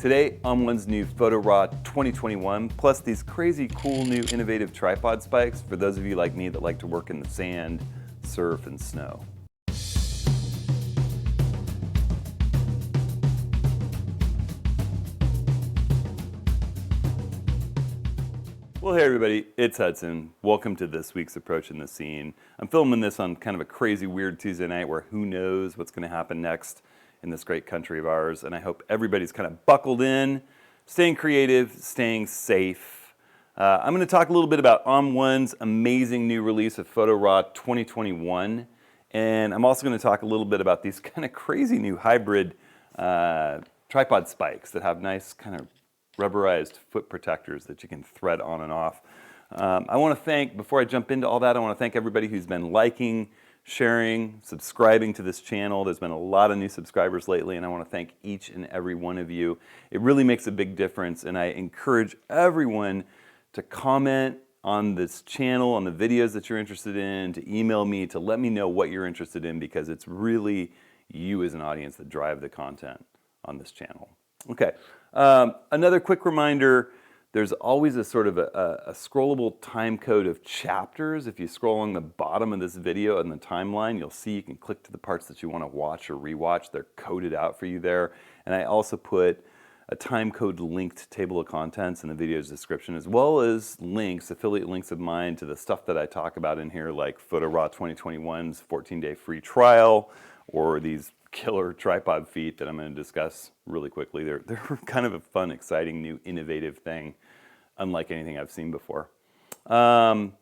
Today, ON1's new Photo Raw 2021, plus these crazy cool new innovative tripod spikes for those of you like me that like to work in the sand, surf, and snow. Well, hey everybody, it's Hudson. Welcome to this week's Approaching the Scene. I'm filming this on kind of a crazy, weird Tuesday night where who knows what's going to happen next in this great country of ours, and I hope everybody's kind of buckled in, staying creative, staying safe. I'm going to talk a little bit about ON1's amazing new release of Photo Raw 2021, and I'm also going to talk a little bit about these kind of crazy new hybrid tripod spikes that have nice kind of rubberized foot protectors that you can thread on and off. I want to thank, before I jump into all that, I want to thank everybody who's been liking, sharing, subscribing to this channel. There's been a lot of new subscribers lately, and I want to thank each and every one of you. It really makes a big difference, and I encourage everyone to comment on this channel, on the videos that you're interested in, to email me, to let me know what you're interested in, because it's really you as an audience that drive the content on this channel. Okay, another quick reminder, there's always a sort of a scrollable time code of chapters. If you scroll along the bottom of this video in the timeline, you'll see you can click to the parts that you want to watch or rewatch. They're coded out for you there. And I also put a time code linked table of contents in the video's description, as well as links, affiliate links of mine to the stuff that I talk about in here, like Photo Raw 2021's 14-day free trial, or these killer tripod feet that I'm going to discuss really quickly. They're kind of a fun, exciting, new, innovative thing, unlike anything I've seen before. And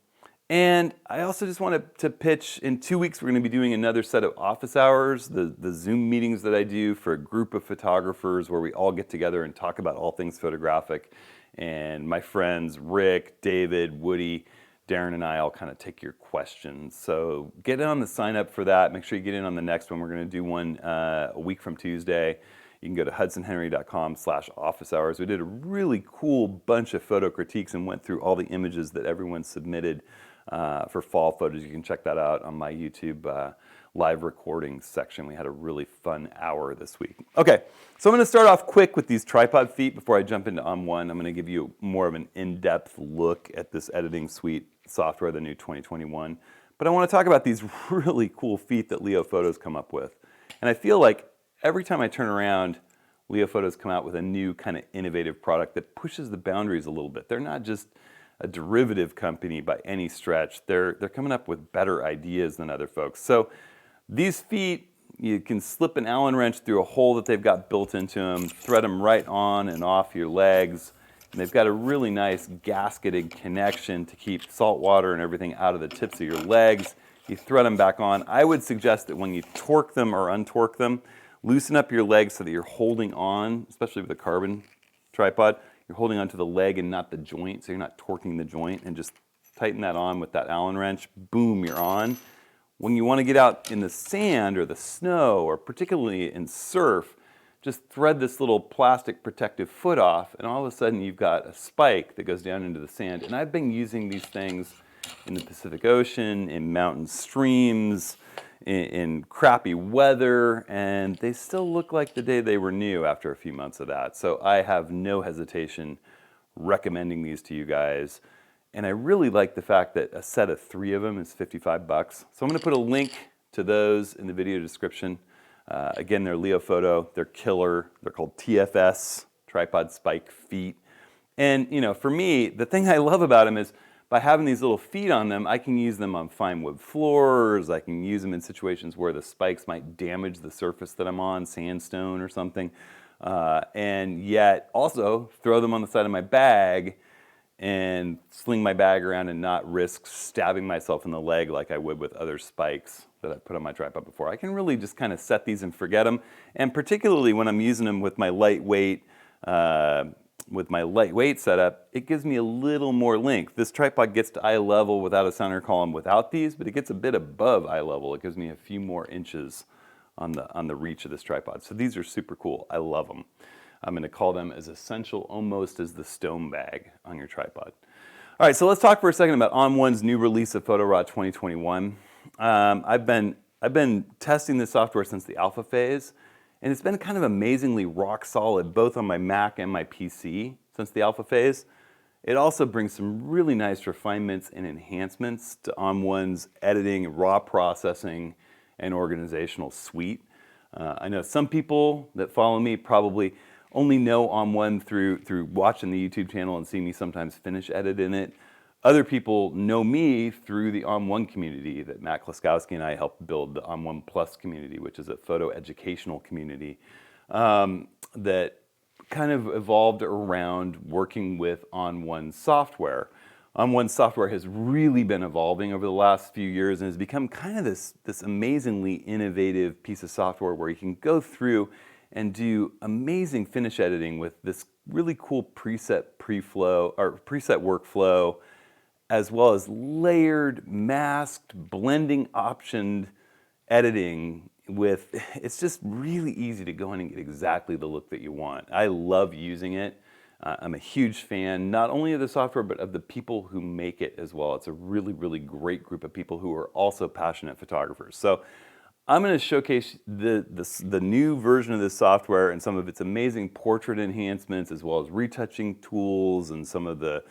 I also just wanted to pitch, in 2 weeks we're going to be doing another set of office hours, the Zoom meetings that I do for a group of photographers where we all get together and talk about all things photographic. And my friends Rick, David, Woody, Darren, and I all kind of take your questions. So get in on the sign up for that. Make sure you get in on the next one. We're going to do one a week from Tuesday. You can go to hudsonhenry.com/office hours. We did a really cool bunch of photo critiques and went through all the images that everyone submitted for fall photos. You can check that out on my YouTube live recording section. We had a really fun hour this week. Okay, so I'm going to start off quick with these tripod feet before I jump into ON1. I'm going to give you more of an in-depth look at this editing suite software, the new 2021. But I want to talk about these really cool feet that Leo Photos come up with. And I feel like every time I turn around, Leo Photos come out with a new kind of innovative product that pushes the boundaries a little bit. They're not just a derivative company by any stretch. They're coming up with better ideas than other folks. So these feet, you can slip an Allen wrench through a hole that they've got built into them, thread them right on and off your legs, and they've got a really nice gasketed connection to keep salt water and everything out of the tips of your legs. You thread them back on. I would suggest that when you torque them or untorque them, loosen up your legs so that you're holding on, especially with a carbon tripod, you're holding onto the leg and not the joint, so you're not torquing the joint, and just tighten that on with that Allen wrench. Boom, you're on. When you want to get out in the sand or the snow, or particularly in surf, just thread this little plastic protective foot off, and all of a sudden you've got a spike that goes down into the sand. And I've been using these things in the Pacific Ocean, in mountain streams, in crappy weather, and they still look like the day they were new after a few months of that. So I have no hesitation recommending these to you guys. And I really like the fact that a set of 3 of them is $55. So I'm going to put a link to those in the video description. Again, they're Leo Photo, they're killer, they're called TFS, tripod spike feet. And you know, for me, the thing I love about them is by having these little feet on them, I can use them on fine wood floors, I can use them in situations where the spikes might damage the surface that I'm on, sandstone or something, and yet also throw them on the side of my bag and sling my bag around and not risk stabbing myself in the leg like I would with other spikes that I put on my tripod before. I can really just kind of set these and forget them, and particularly when I'm using them with my lightweight setup, it gives me a little more length. This tripod gets to eye level without a center column without these, but it gets a bit above eye level. It gives me a few more inches on the reach of this tripod. So these are super cool. I love them. I'm going to call them as essential almost as the stone bag on your tripod. All right, so let's talk for a second about ON1's new release of Photo Raw 2021. I've been testing this software since the alpha phase, And it's been kind of amazingly rock solid, both on my Mac and my PC since the alpha phase. It also brings some really nice refinements and enhancements to ON1's editing, raw processing, and organizational suite. I know some people that follow me probably only know ON1 through watching the YouTube channel and see me sometimes finish edit in it. Other people know me through the ON1 community that Matt Klaskowski and I helped build, the ON1 Plus community, which is a photo educational community that kind of evolved around working with ON1's software. ON1's software has really been evolving over the last few years and has become kind of this amazingly innovative piece of software where you can go through and do amazing finish editing with this really cool preset workflow, as well as layered, masked, blending optioned editing it's just really easy to go in and get exactly the look that you want. I love using it. I'm a huge fan, not only of the software, but of the people who make it as well. It's a really, really great group of people who are also passionate photographers. So I'm going to showcase the new version of this software and some of its amazing portrait enhancements, as well as retouching tools and some of the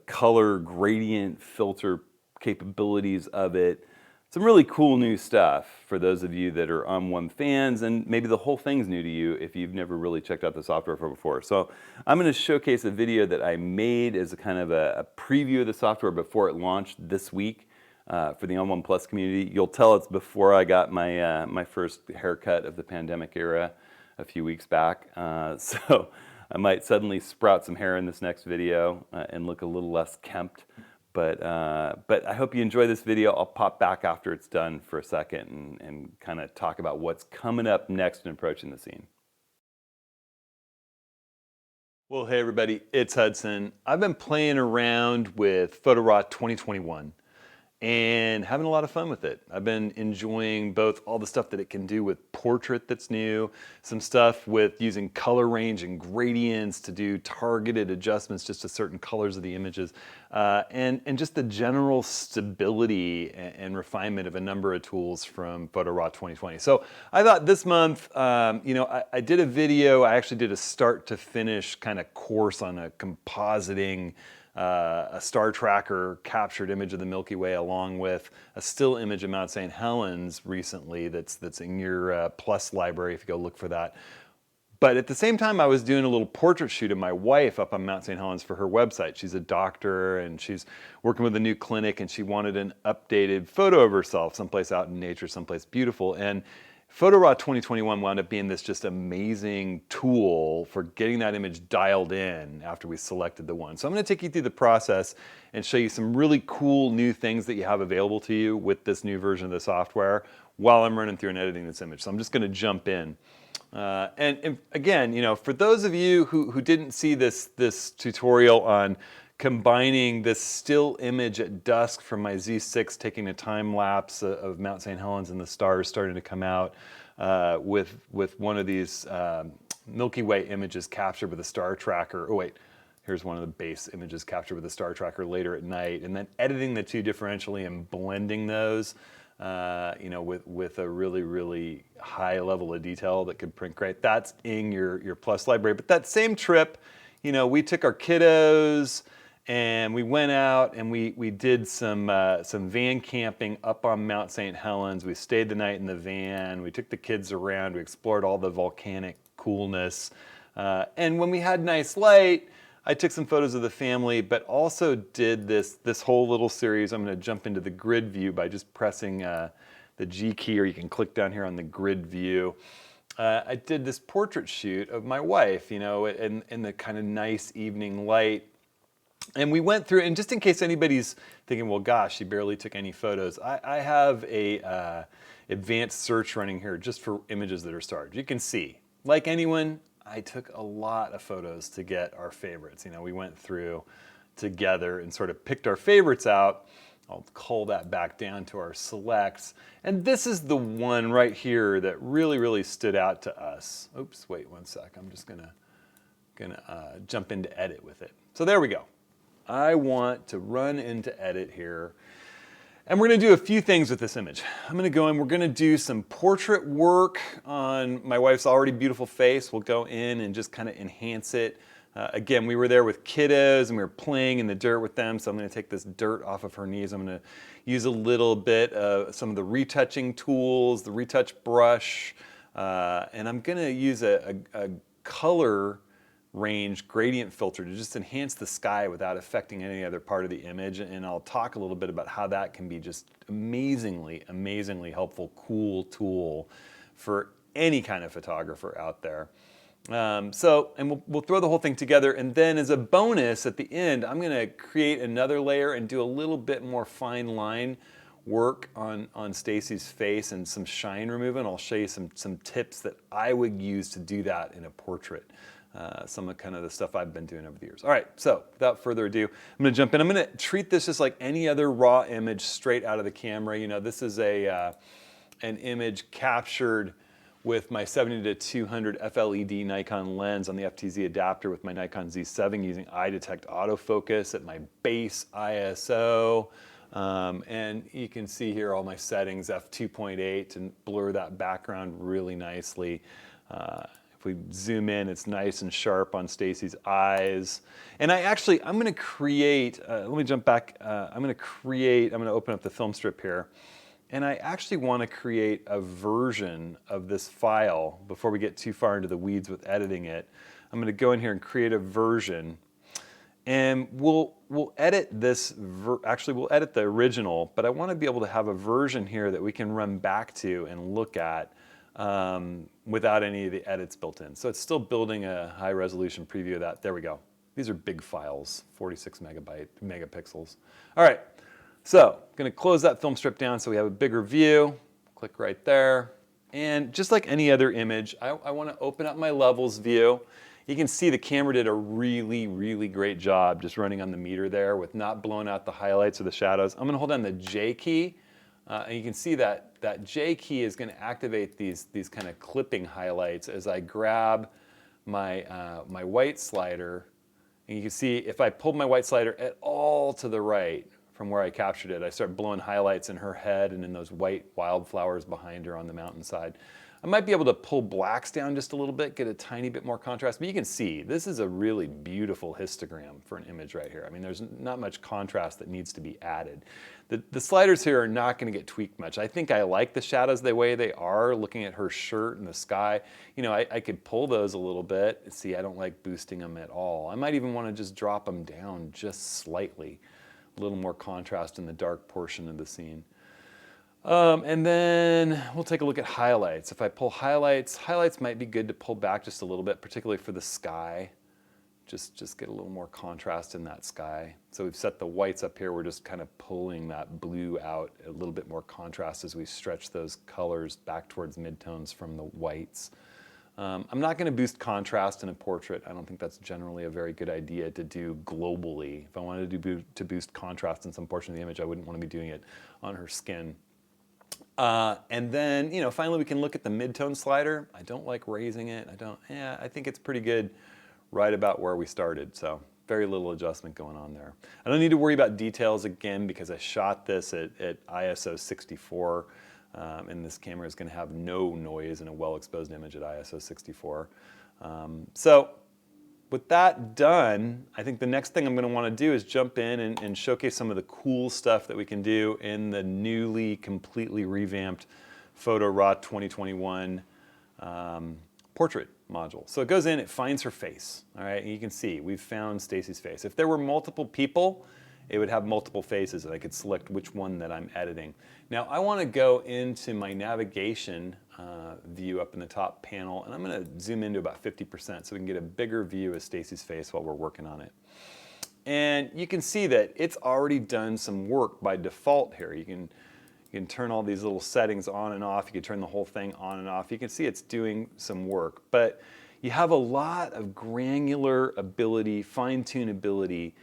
color gradient filter capabilities of it. Some really cool new stuff for those of you that are ON1 fans, and maybe the whole thing's new to you if you've never really checked out the software before. So I'm going to showcase a video that I made as a kind of a preview of the software before it launched this week for the ON1 Plus community. You'll tell it's before I got my, my first haircut of the pandemic era a few weeks back. So I might suddenly sprout some hair in this next video and look a little less kempt. But I hope you enjoy this video. I'll pop back after it's done for a second and kind of talk about what's coming up next and approaching the scene. Well, hey everybody, it's Hudson. I've been playing around with PhotoRaw 2021 and having a lot of fun with it. I've been enjoying both all the stuff that it can do with portrait that's new, some stuff with using color range and gradients to do targeted adjustments just to certain colors of the images, and just the general stability and refinement of a number of tools from PhotoRaw 2020. So I thought this month, you know, I did a video, I actually did a start to finish kind of course on a compositing a star tracker captured image of the Milky Way along with a still image of Mount St. Helens recently that's in your Plus library if you go look for that. But at the same time, I was doing a little portrait shoot of my wife up on Mount St. Helens for her website. She's a doctor and she's working with a new clinic and she wanted an updated photo of herself someplace out in nature, someplace beautiful. And PhotoRaw 2021 wound up being this just amazing tool for getting that image dialed in after we selected the one. So I'm going to take you through the process and show you some really cool new things that you have available to you with this new version of the software while I'm running through and editing this image. So I'm just going to jump in. And again, you know, for those of you who didn't see this tutorial on combining this still image at dusk from my Z6, taking a time lapse of Mount St. Helens and the stars starting to come out with one of these Milky Way images captured with a star tracker. Oh wait, here's one of the base images captured with a star tracker later at night, and then editing the two differentially and blending those, you know, with a really, really high level of detail that could print great. That's in your Plus library. But that same trip, you know, we took our kiddos and we went out and we did some van camping up on Mount St. Helens. We stayed the night in the van. We took the kids around. We explored all the volcanic coolness. And when we had nice light, I took some photos of the family, but also did this whole little series. I'm going to jump into the grid view by just pressing the G key, or you can click down here on the grid view. I did this portrait shoot of my wife, you know, in the kind of nice evening light. And we went through, and just in case anybody's thinking, well, gosh, she barely took any photos, I have a advanced search running here just for images that are starred. You can see, like anyone, I took a lot of photos to get our favorites. You know, we went through together and sort of picked our favorites out. I'll call that back down to our selects. And this is the one right here that really, really stood out to us. Oops, wait one sec. I'm just gonna jump into edit with it. So there we go. I want to run into edit here. And we're going to do a few things with this image. I'm going to go in, we're going to do some portrait work on my wife's already beautiful face. We'll go in and just kind of enhance it. Again, we were there with kiddos and we were playing in the dirt with them, so I'm going to take this dirt off of her knees. I'm going to use a little bit of some of the retouching tools, the retouch brush, and I'm going to use a color range gradient filter to just enhance the sky without affecting any other part of the image. And I'll talk a little bit about how that can be just amazingly, amazingly helpful, cool tool for any kind of photographer out there. And we'll throw the whole thing together, and then as a bonus at the end, I'm going to create another layer and do a little bit more fine line work on Stacy's face and some shine removal, and I'll show you some tips that I would use to do that in a portrait. Some of kind of the stuff I've been doing over the years. All right, so without further ado, I'm going to jump in. I'm going to treat this just like any other raw image straight out of the camera. You know, this is an image captured with my 70-200 FLED Nikon lens on the FTZ adapter with my Nikon Z7 using eye detect autofocus at my base ISO. And you can see here all my settings, f2.8, to blur that background really nicely. If we zoom in, it's nice and sharp on Stacy's eyes. And I'm going to create, let me jump back. I'm going to open up the film strip here. And I actually want to create a version of this file before we get too far into the weeds with editing it. I'm going to go in here and create a version. And we'll edit this, we'll edit the original, but I want to be able to have a version here that we can run back to and look at without any of the edits built in. So it's still building a high resolution preview of that. There we go. These are big files, 46 megapixels. All right, so I'm going to close that film strip down so we have a bigger view. Click right there. And just like any other image, I want to open up my levels view. You can see the camera did a really, really great job just running on the meter there with not blowing out the highlights or the shadows. I'm going to hold down the J key, and you can see that J key is going to activate these kind of clipping highlights as I grab my, my white slider. And you can see if I pull my white slider at all to the right from where I captured it, I start blowing highlights in her head and in those white wildflowers behind her on the mountainside. I might be able to pull blacks down just a little bit, get a tiny bit more contrast, but you can see this is a really beautiful histogram for an image right here. I mean, there's not much contrast that needs to be added. The sliders here are not going to get tweaked much. I think I like the shadows the way they are, looking at her shirt and the sky. You know, I could pull those a little bit. See, I don't like boosting them at all. I might even want to just drop them down just slightly, a little more contrast in the dark portion of the scene. And then we'll take a look at highlights. If I pull highlights, highlights might be good to pull back just a little bit, particularly for the sky. Just get a little more contrast in that sky. So we've set the whites up here. We're just kind of pulling that blue out, a little bit more contrast as we stretch those colors back towards midtones from the whites. I'm not going to boost contrast in a portrait. I don't think that's generally a very good idea to do globally. If I wanted to boost contrast in some portion of the image, I wouldn't want to be doing it on her skin. And then, you know, finally we can look at the midtone slider. I don't like raising it. I think it's pretty good right about where we started. So very little adjustment going on there. I don't need to worry about details again because I shot this at ISO 64. And this camera is going to have no noise in a well-exposed image at ISO 64. So with that done, I think the next thing I'm going to want to do is jump in and showcase some of the cool stuff that we can do in the newly, completely revamped Photo Raw 2021 portrait module. So it goes in, it finds her face. All right, and you can see we've found Stacy's face. If there were multiple people, it would have multiple faces, and I could select which one that I'm editing. Now I want to go into my navigation view up in the top panel, and I'm going to zoom into about 50% so we can get a bigger view of Stacy's face while we're working on it. And you can see that it's already done some work by default here. You can turn all these little settings on and off. You can turn the whole thing on and off. You can see it's doing some work, but you have a lot of granular ability, fine-tune ability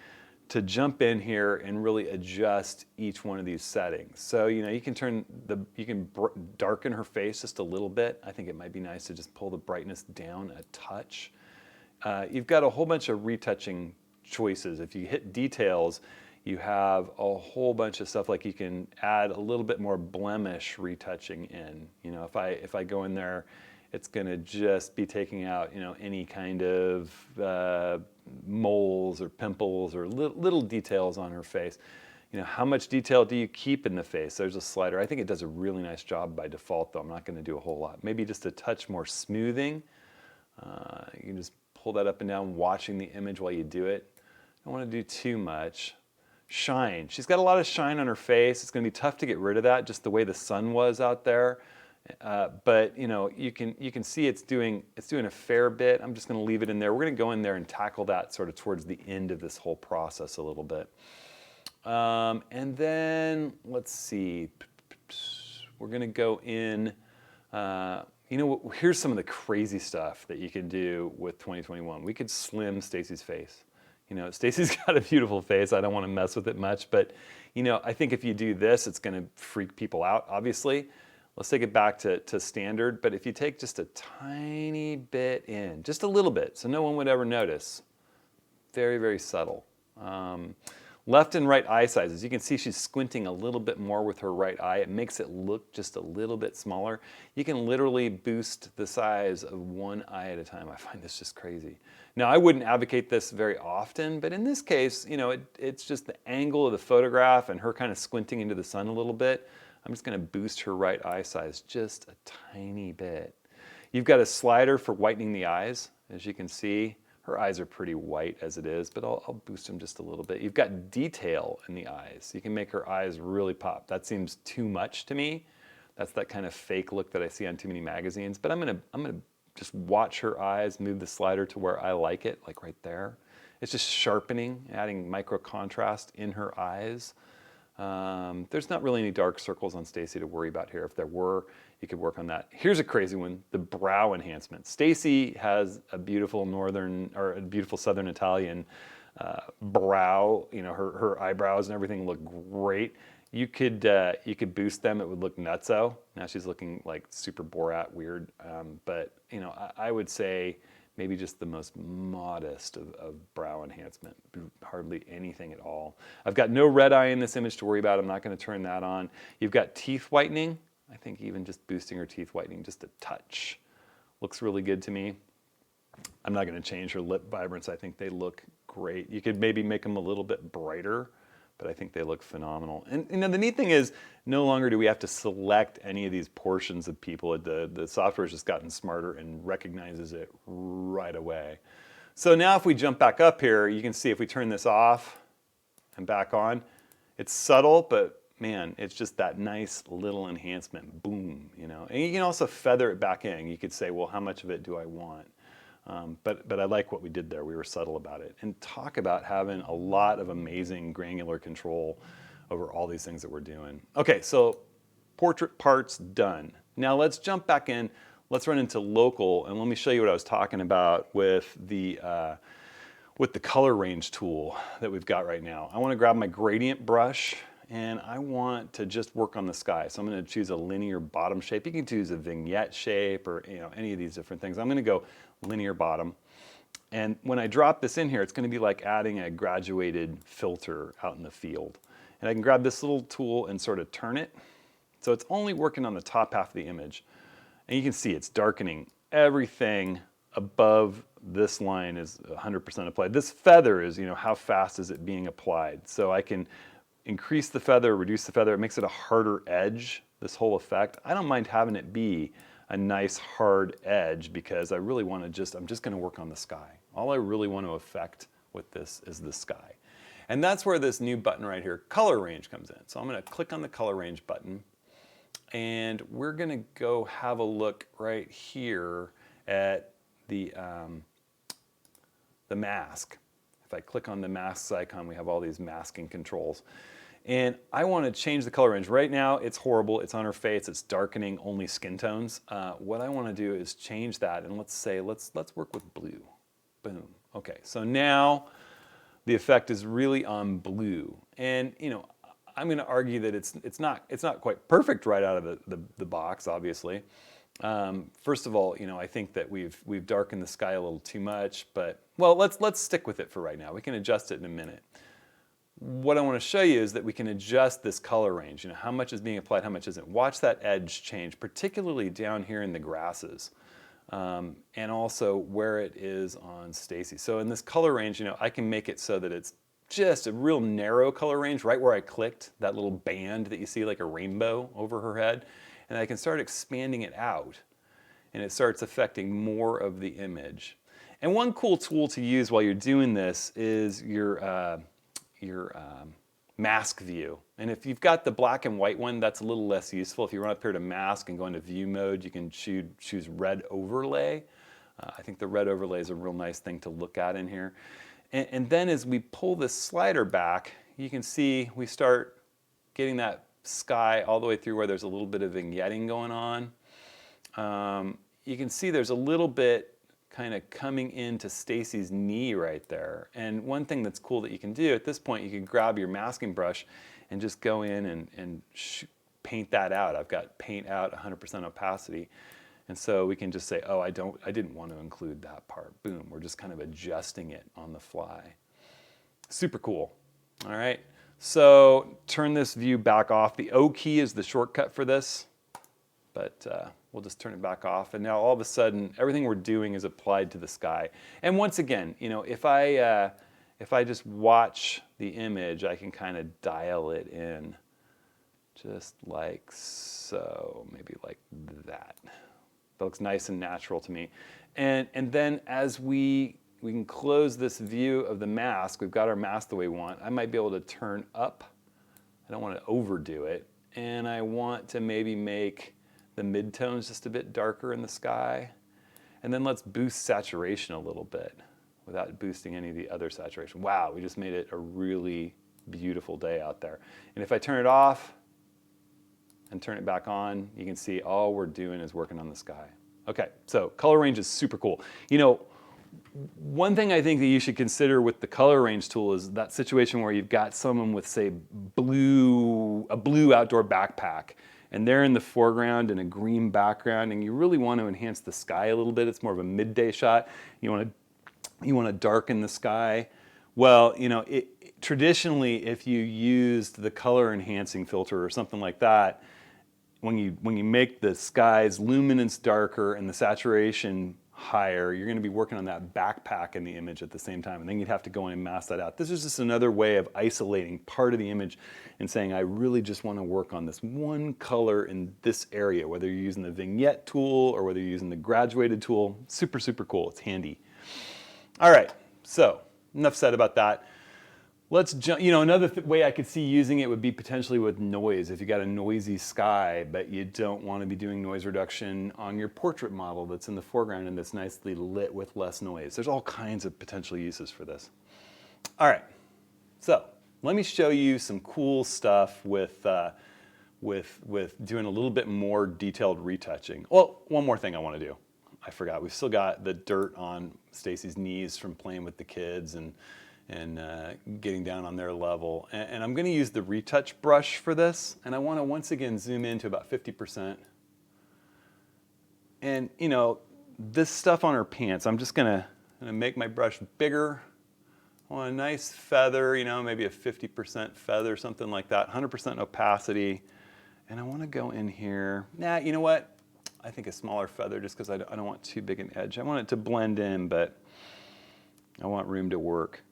to jump in here and really adjust each one of these settings. So, you know, you can darken her face just a little bit. I think it might be nice to just pull the brightness down a touch. You've got a whole bunch of retouching choices. If you hit details, You have a whole bunch of stuff, like you can add a little bit more blemish retouching in. You know, if I go in there, it's going to just be taking out, you know, any kind of moles or pimples or little details on her face. You know, how much detail do you keep in the face? There's a slider. I think it does a really nice job by default, though. I'm not going to do a whole lot. Maybe just a touch more smoothing. You can just pull that up and down, watching the image while you do it. Don't want to do too much. Shine. She's got a lot of shine on her face. It's going to be tough to get rid of that, just the way the sun was out there. But you know, you can see it's doing a fair bit. I'm just going to leave it in there. We're going to go in there and tackle that sort of towards the end of this whole process a little bit. And then let's see. We're going to go in. You know, here's some of the crazy stuff that you can do with 2021. We could slim Stacy's face. You know, Stacy's got a beautiful face. I don't want to mess with it much, but you know, I think if you do this, it's going to freak people out, obviously. Let's take it back to standard, but if you take just a tiny bit in, just a little bit, so no one would ever notice, very, very subtle. Left and right eye sizes. You can see she's squinting a little bit more with her right eye. It makes it look just a little bit smaller. You can literally boost the size of one eye at a time. I find this just crazy. Now, I wouldn't advocate this very often, but in this case, you know, it's just the angle of the photograph and her kind of squinting into the sun a little bit. I'm just going to boost her right eye size just a tiny bit. You've got a slider for whitening the eyes, as you can see. Her eyes are pretty white as it is, but I'll boost them just a little bit. You've got detail in the eyes. You can make her eyes really pop. That seems too much to me. That's that kind of fake look that I see on too many magazines. But I'm gonna just watch her eyes, move the slider to where I like it, like right there. It's just sharpening, adding micro contrast in her eyes. There's not really any dark circles on Stacy to worry about here. If there were, you could work on that. Here's a crazy one, the brow enhancement. Stacy has a beautiful southern Italian brow. You know, her eyebrows and everything look great. You could boost them, it would look nutso. Now she's looking like super Borat weird. But you know, I would say maybe just the most modest of brow enhancement, hardly anything at all. I've got no red eye in this image to worry about. I'm not going to turn that on. You've got teeth whitening. I think even just boosting her teeth whitening just a touch looks really good to me. I'm not going to change her lip vibrance. I think they look great. You could maybe make them a little bit brighter, but I think they look phenomenal. And you know, the neat thing is, no longer do we have to select any of these portions of people. The software's just gotten smarter and recognizes it right away. So now if we jump back up here, you can see if we turn this off and back on, it's subtle, but man, it's just that nice little enhancement, boom, you know. And you can also feather it back in. You could say, well, how much of it do I want? But I like what we did there. We were subtle about it. And talk about having a lot of amazing granular control over all these things that we're doing. Okay, so portrait parts done. Now let's jump back in. Let's run into local, and let me show you what I was talking about with the color range tool that we've got right now. I want to grab my gradient brush, and I want to just work on the sky. So I'm going to choose a linear bottom shape. You can choose a vignette shape or any of these different things. I'm going to go linear bottom. And when I drop this in here, it's going to be like adding a graduated filter out in the field. And I can grab this little tool and sort of turn it. So it's only working on the top half of the image. And you can see it's darkening. Everything above this line is 100% applied. This feather is, you know, how fast is it being applied? So I can increase the feather, reduce the feather. It makes it a harder edge, this whole effect. I don't mind having it be a nice hard edge because I really want to I'm just going to work on the sky. All I really want to affect with this is the sky. And that's where this new button right here, color range, comes in. So I'm going to click on the color range button, and we're going to go have a look right here at the mask. If I click on the masks icon, we have all these masking controls. And I want to change the color range. Right now, it's horrible. It's on her face. It's darkening only skin tones. What I want to do is change that, and let's work with blue. Boom. Okay, so now the effect is really on blue. And you know, I'm going to argue that it's not quite perfect right out of the box, obviously. First of all, you know, I think that we've darkened the sky a little too much, but well, let's stick with it for right now. We can adjust it in a minute. what I want to show you is that we can adjust this color range. You know, how much is being applied, how much isn't. Watch that edge change, particularly down here in the grasses, and also where it is on Stacy. So in this color range, you know, I can make it so that it's just a real narrow color range, right where I clicked, that little band that you see like a rainbow over her head, and I can start expanding it out, and it starts affecting more of the image. And one cool tool to use while you're doing this is your mask view. And if you've got the black and white one, that's a little less useful. If you run up here to mask and go into view mode, you can choose red overlay. I think the red overlay is a real nice thing to look at in here. And then as we pull this slider back, you can see we start getting that sky all the way through where there's a little bit of vignetting going on. You can see there's a little bit kind of coming into Stacy's knee right there. And one thing that's cool that you can do at this point, you can grab your masking brush and just go in and paint that out. I've got paint out 100% opacity. And so we can just say, oh, I didn't want to include that part. Boom, we're just kind of adjusting it on the fly. Super cool. All right, so turn this view back off. The O key is the shortcut for this, but we'll just turn it back off. And now all of a sudden, everything we're doing is applied to the sky. And once again, you know, if I just watch the image, I can kind of dial it in just like so, maybe like that. That looks nice and natural to me. And then as we can close this view of the mask, we've got our mask the way we want. I might be able to turn up. I don't want to overdo it. And I want to maybe make the midtones just a bit darker in the sky. And then let's boost saturation a little bit without boosting any of the other saturation. Wow, we just made it a really beautiful day out there. And if I turn it off and turn it back on, you can see all we're doing is working on the sky. Okay, so color range is super cool. You know, one thing I think that you should consider with the color range tool is that situation where you've got someone with, say, a blue outdoor backpack, and they're in the foreground in a green background, and you really want to enhance the sky a little bit. It's more of a midday shot. You want to darken the sky. Well, you know, traditionally, if you used the color enhancing filter or something like that, when you make the sky's luminance darker and the saturation higher, you're going to be working on that backpack in the image at the same time, and then you'd have to go in and mask that out. This is just another way of isolating part of the image and saying, I really just want to work on this one color in this area, whether you're using the vignette tool or whether you're using the graduated tool. Super, super cool. It's handy. All right, so enough said about that. Let's jump, you know, another way I could see using it would be potentially with noise. If you got a noisy sky, but you don't want to be doing noise reduction on your portrait model that's in the foreground and that's nicely lit with less noise. There's all kinds of potential uses for this. All right, so let me show you some cool stuff with doing a little bit more detailed retouching. Well, one more thing I want to do. I forgot, we've still got the dirt on Stacy's knees from playing with the kids and getting down on their level. And I'm going to use the retouch brush for this, and I want to once again zoom in to about 50%. And you know, this stuff on her pants, I'm just going to make my brush bigger. I want a nice feather, you know, maybe a 50% feather, something like that, 100% opacity. And I want to go in here. Nah, you know what? I think a smaller feather just because I don't want too big an edge. I want it to blend in, but I want room to work.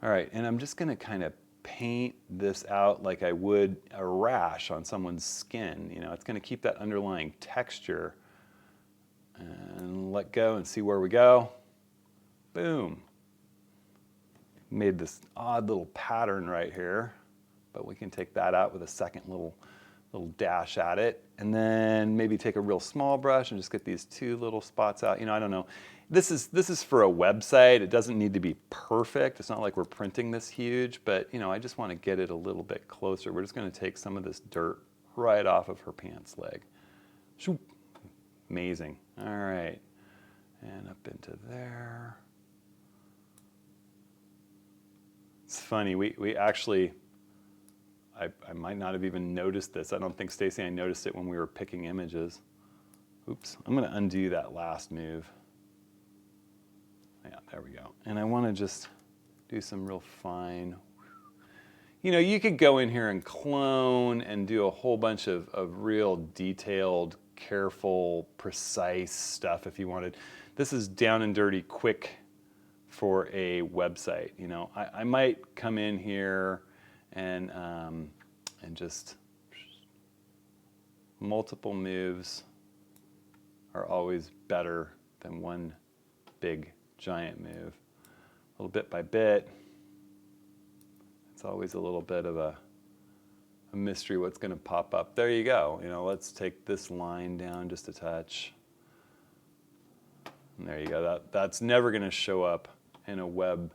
All right, and I'm just gonna kind of paint this out like I would a rash on someone's skin. You know, it's gonna keep that underlying texture. And let go and see where we go. Boom. Made this odd little pattern right here, but we can take that out with a second little dash at it, and then maybe take a real small brush and just get these two little spots out. You know, I don't know. This is for a website. It doesn't need to be perfect. It's not like we're printing this huge, but you know, I just want to get it a little bit closer. We're just going to take some of this dirt right off of her pants leg. Shoop. Amazing. All right, and up into there. It's funny. We actually. I might not have even noticed this. I don't think, Stacy, I noticed it when we were picking images. Oops, I'm going to undo that last move. Yeah, there we go. And I want to just do some real fine. You know, you could go in here and clone and do a whole bunch of real detailed, careful, precise stuff if you wanted. This is down and dirty, quick for a website. You know, I might come in here and just multiple moves are always better than one big giant move. A little bit by bit. It's always a little bit of a mystery what's going to pop up. There you go. You know, let's take this line down just a touch. And there you go. That's never going to show up in a web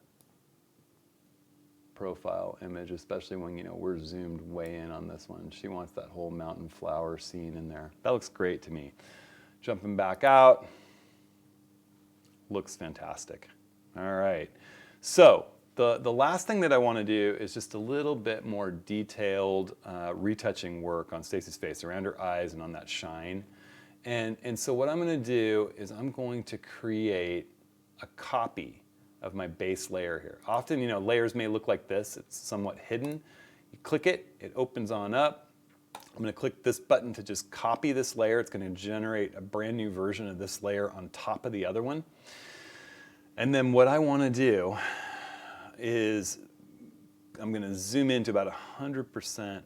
profile image, especially when, you know, we're zoomed way in on this one. She wants that whole mountain flower scene in there. That looks great to me. Jumping back out. Looks fantastic. All right. So the last thing that I want to do is just a little bit more detailed retouching work on Stacy's face, around her eyes and on that shine. And so what I'm going to do is I'm going to create a copy of my base layer here. Often, you know, layers may look like this. It's somewhat hidden. You click it, it opens on up. I'm going to click this button to just copy this layer. It's going to generate a brand new version of this layer on top of the other one. And then what I want to do is I'm going to zoom into about 100%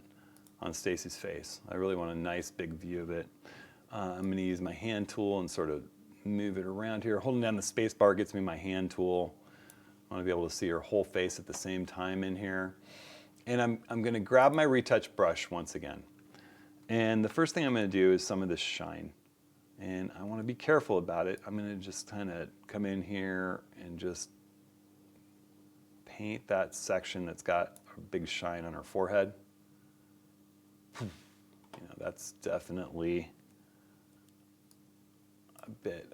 on Stacy's face. I really want a nice big view of it. I'm going to use my hand tool and sort of move it around here. Holding down the space bar gets me my hand tool. I want to be able to see her whole face at the same time in here. And I'm going to grab my retouch brush once again. And the first thing I'm going to do is some of this shine. And I want to be careful about it. I'm going to just kind of come in here and just paint that section that's got a big shine on her forehead. You know, that's definitely a bit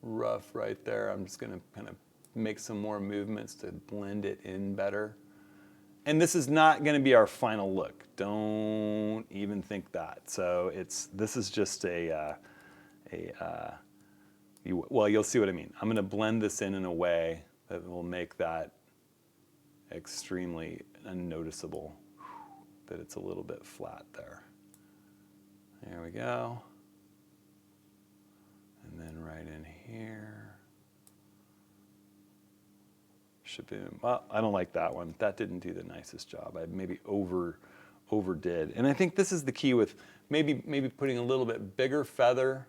rough right there. I'm just going to kind of make some more movements to blend it in better. And this is not going to be our final look. Don't even think that. So this is just well, you'll see what I mean. I'm going to blend this in a way that will make that extremely unnoticeable, that it's a little bit flat there. There we go. And then right in here. Well, I don't like that one. That didn't do the nicest job. I maybe overdid. And I think this is the key with maybe putting a little bit bigger feather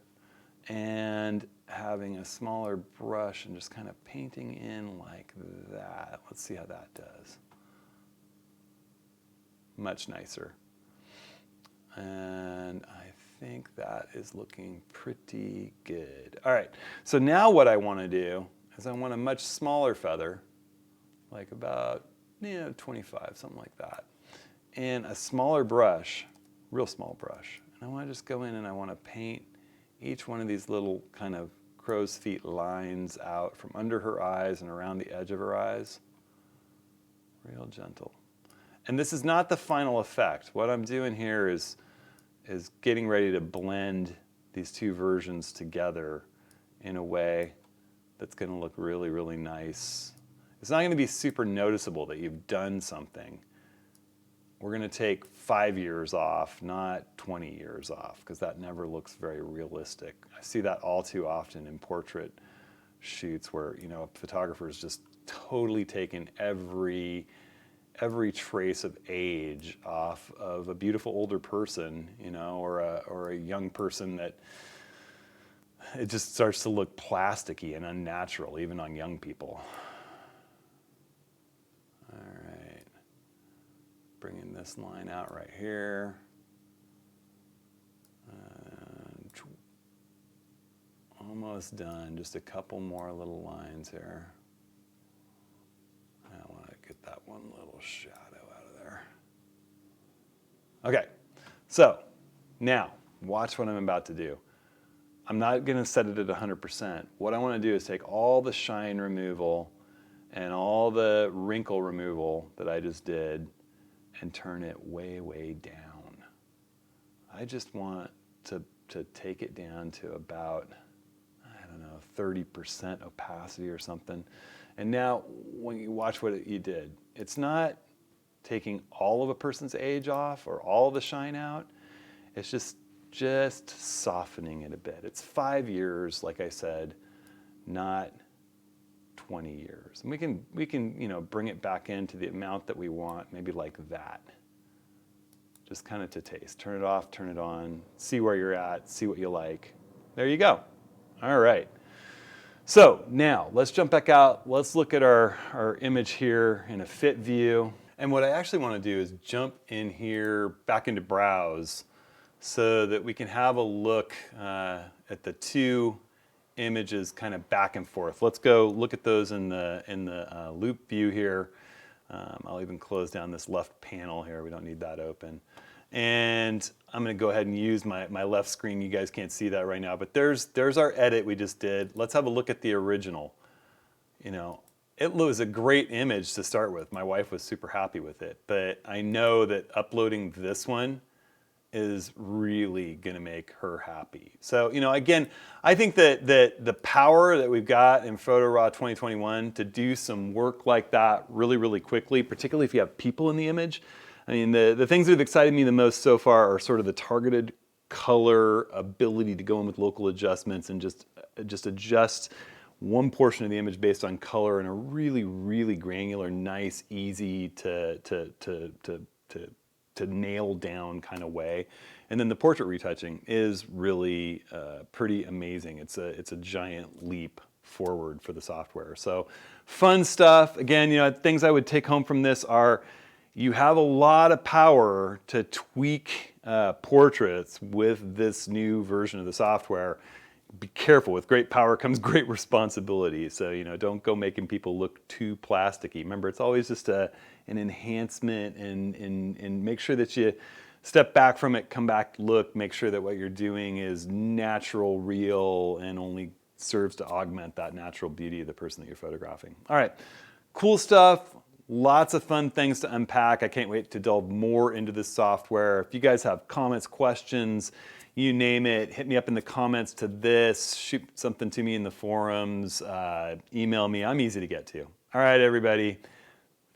and having a smaller brush and just kind of painting in like that. Let's see how that does. Much nicer. And I think that is looking pretty good. All right, so now what I want to do is I want a much smaller feather, like about 25, something like that, and a smaller brush, real small brush. And I want to just go in and I want to paint each one of these little kind of crow's feet lines out from under her eyes and around the edge of her eyes. Real gentle. And this is not the final effect. What I'm doing here is getting ready to blend these two versions together in a way that's going to look really, really nice. It's not going to be super noticeable that you've done something. We're going to take 5 years off, not 20 years off, because that never looks very realistic. I see that all too often in portrait shoots where, you know, a photographer's just totally taken every trace of age off of a beautiful older person, you know, or a young person that it just starts to look plasticky and unnatural, even on young people. All right, bringing this line out right here. Almost done, just a couple more little lines here. I want to get that one little shadow out of there. Okay, so now watch what I'm about to do. I'm not going to set it at 100%. What I want to do is take all the shine removal and all the wrinkle removal that I just did and turn it way, way down. I just want to take it down to about, I don't know, 30% opacity or something. And now when you watch what you did, it's not taking all of a person's age off or all the shine out. It's just softening it a bit. It's 5 years, like I said, not 20 years. And we can bring it back into the amount that we want, maybe like that. Just kind of to taste. Turn it off, turn it on, see where you're at, see what you like. There you go. All right. So now let's jump back out. Let's look at our image here in a fit view. And what I actually want to do is jump in here back into browse so that we can have a look at the two images kind of back and forth. Let's go look at those in the loop view here. I'll even close down this left panel here. We don't need that open. And I'm going to go ahead and use my left screen. You guys can't see that right now, but there's our edit we just did. Let's have a look at the original. It was a great image to start with. My wife was super happy with it, but I know that uploading this one is really going to make her happy. So, again, I think that the power that we've got in PhotoRaw 2021 to do some work like that really, really quickly, particularly if you have people in the image. I mean, the things that have excited me the most so far are sort of the targeted color, ability to go in with local adjustments and just adjust one portion of the image based on color in a really, really granular, nice, easy to nail down kind of way. And then the portrait retouching is really pretty amazing. It's a giant leap forward for the software. So fun stuff. Again, things I would take home from this are you have a lot of power to tweak portraits with this new version of the software. Be careful, with great power comes great responsibility. So, don't go making people look too plasticky. Remember, it's always just an enhancement and make sure that you step back from it, come back, look, make sure that what you're doing is natural, real, and only serves to augment that natural beauty of the person that you're photographing. All right, cool stuff. Lots of fun things to unpack. I can't wait to delve more into this software. If you guys have comments, questions, you name it, hit me up in the comments to this, shoot something to me in the forums, email me. I'm easy to get to. All right, everybody.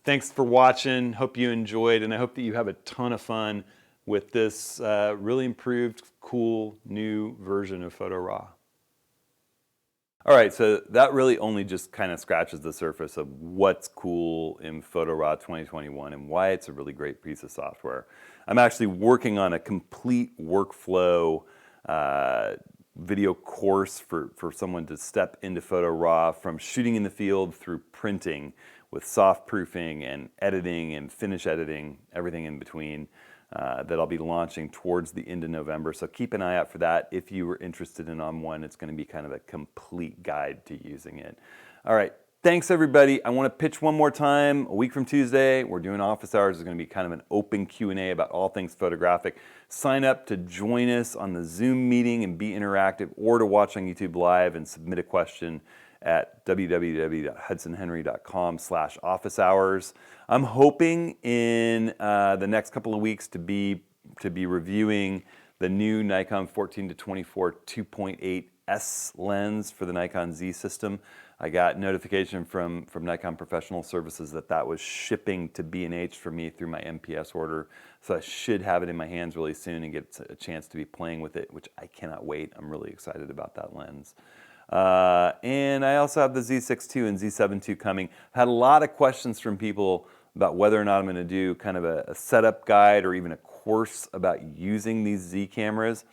Thanks for watching. Hope you enjoyed, and I hope that you have a ton of fun with this really improved, cool, new version of PhotoRaw. All right, so that really only just kind of scratches the surface of what's cool in PhotoRaw 2021 and why it's a really great piece of software. I'm actually working on a complete workflow video course for someone to step into PhotoRaw from shooting in the field through printing with soft proofing and editing and finish editing, everything in between. That I'll be launching towards the end of November. So keep an eye out for that. If you were interested in ON1, it's going to be kind of a complete guide to using it. All right. Thanks, everybody. I want to pitch one more time. A week from Tuesday, we're doing office hours. It's going to be kind of an open Q&A about all things photographic. Sign up to join us on the Zoom meeting and be interactive, or to watch on YouTube Live and submit a question at www.hudsonhenry.com/office hours. I'm hoping in the next couple of weeks to be reviewing the new Nikon 14-24 2.8S lens for the Nikon Z system. I got notification from Nikon Professional Services that was shipping to B&H for me through my MPS order. So I should have it in my hands really soon and get a chance to be playing with it, which I cannot wait. I'm really excited about that lens. And I also have the Z6 II and Z7 II coming. I've had a lot of questions from people about whether or not I'm going to do kind of a setup guide or even a course about using these Z cameras.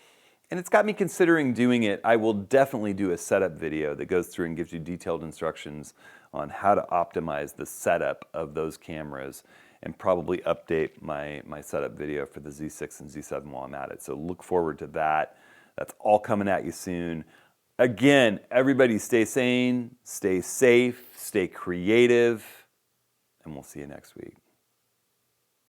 And it's got me considering doing it. I will definitely do a setup video that goes through and gives you detailed instructions on how to optimize the setup of those cameras, and probably update my setup video for the Z6 and Z7 while I'm at it. So look forward to that. That's all coming at you soon. Again, everybody stay sane, stay safe, stay creative, and we'll see you next week.